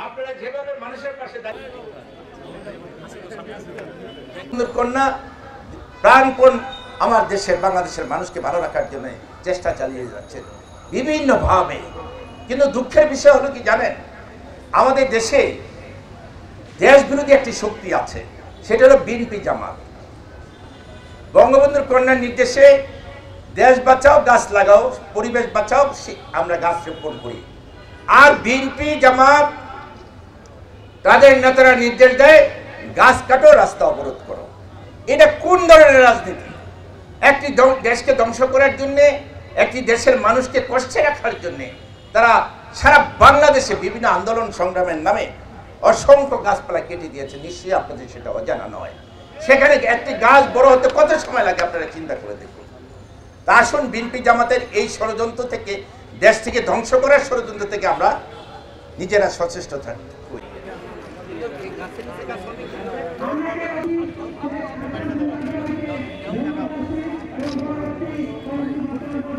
আপনারা যেভাবে মানুষের পাশে কন্যা প্রাণপণ আমার দেশের বাংলাদেশের মানুষকে ভালো রাখার জন্য চেষ্টা চালিয়ে যাচ্ছেন বিভিন্ন ভাবে। কিন্তু দুঃখের বিষয় হলো কি জানেন, আমাদের দেশে দেশ বিরোধী একটি শক্তি আছে, সেটা হলো বিএনপি জামাত। বঙ্গবন্ধুর কন্যার নির্দেশে দেশ বাঁচাও গাছ লাগাও, পরিবেশ বাঁচাও আমরা গাছ রোপণ করি। আর বিএনপি জামাত তাদের নেতারা নির্দেশ দেয় গাছ কাটো, রাস্তা অবরোধ করো। এটা কোন ধরনের রাজনীতি? একটি দেশকে ধ্বংস করার জন্য, একটি দেশের মানুষকে কষ্টে রাখার জন্য তারা সারা বাংলাদেশে বিভিন্ন আন্দোলন সংগ্রামের নামে অসংখ্য গাছপালা কেটে দিয়েছে। নিশ্চয়ই আপনাদের সেটা অজানা নয়। সেখানে একটি গাছ বড় হতে কত সময় লাগে আপনারা চিন্তা করে দেখুন। তা আসুন, বিএনপি জামাতের এই ষড়যন্ত্র থেকে, দেশ থেকে ধ্বংস করার ষড়যন্ত্র থেকে আমরা নিজেরা সচেষ্ট থাকি।